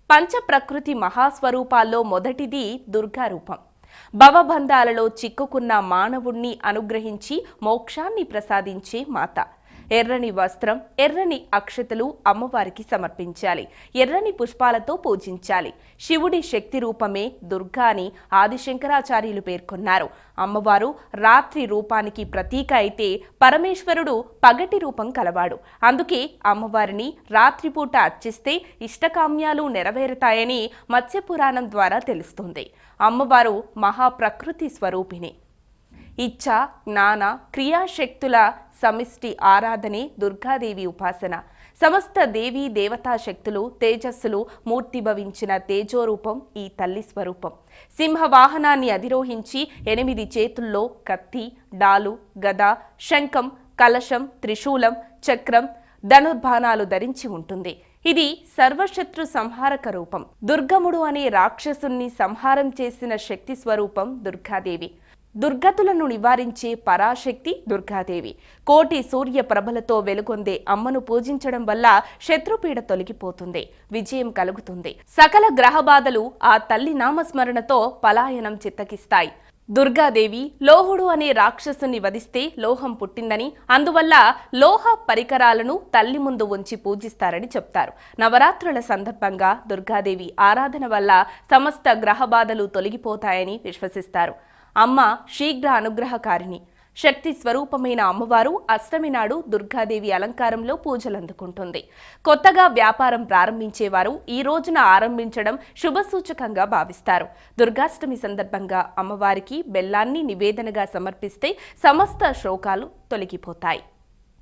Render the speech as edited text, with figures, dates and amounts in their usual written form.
పంచప్రకృతి మహాస్వరూపాల్లో మొదటిది దుర్గా రూపం. భవబంధాలలో చిక్కుకున్న మానవుణ్ణి అనుగ్రహించి మోక్షాన్ని ప్రసాదించే మాత. ఎర్రని వస్త్రం, ఎర్రని అక్షతలు అమ్మవారికి సమర్పించాలి. ఎర్రని పుష్పాలతో పూజించాలి. శివుడి శక్తి రూపమే దుర్గా అని ఆదిశంకరాచార్యులు పేర్కొన్నారు. అమ్మవారు రాత్రి రూపానికి ప్రతీక అయితే పరమేశ్వరుడు పగటి రూపం కలవాడు. అందుకే అమ్మవారిని రాత్రిపూట అర్చిస్తే ఇష్టకామ్యాలు నెరవేరుతాయని మత్స్యపురాణం ద్వారా తెలుస్తుంది. అమ్మవారు మహాప్రకృతి స్వరూపిణి. ఇచ్ఛ, జ్ఞాన, క్రియాశక్తుల సమిష్టి ఆరాధనే దుర్గాదేవి ఉపాసన. సమస్త దేవీ దేవతా శక్తులు, తేజస్సులు మూర్తిభవించిన తేజోరూపం ఈ తల్లి స్వరూపం. సింహవాహనాన్ని అధిరోహించి 8 చేతుల్లో కత్తి, డాలు, గద, శంఖం, కలశం, త్రిశూలం, చక్రం, ధనుర్బాణాలు ధరించి ఉంటుంది. ఇది సర్వశత్రు సంహారక రూపం. దుర్గముడు అనే రాక్షసుని సంహారం చేసిన శక్తి స్వరూపం దుర్గాదేవి. దుర్గతులను నివారించే పరాశక్తి దుర్గాదేవి. కోటి సూర్య ప్రభలతో వెలుగొందే అమ్మను పూజించడం వల్ల శత్రుపీడ తొలగిపోతుంది, విజయం కలుగుతుంది. సకల గ్రహబాధలు ఆ తల్లి నామస్మరణతో పలాయనం చిత్తకిస్తాయి. దుర్గాదేవి లోహుడు అనే రాక్షసుని వధిస్తే లోహం పుట్టిందని, అందువల్ల లోహ పరికరాలను తల్లి ముందు ఉంచి పూజిస్తారని చెప్తారు. నవరాత్రుల సందర్భంగా దుర్గాదేవి ఆరాధన వల్ల సమస్త గ్రహబాధలు తొలగిపోతాయని విశ్వసిస్తారు. అమ్మ శీఘ్ర అనుగ్రహకారిణి. శక్తి స్వరూపమైన అమ్మవారు అష్టమి నాడు దుర్గాదేవి అలంకారంలో పూజలందుకుంటుంది. కొత్తగా వ్యాపారం ప్రారంభించేవారు ఈ రోజున ఆరంభించడం శుభసూచకంగా భావిస్తారు. దుర్గాష్టమి సందర్భంగా అమ్మవారికి బెల్లాన్ని నివేదనగా సమర్పిస్తే సమస్త శోకాలు తొలగిపోతాయి.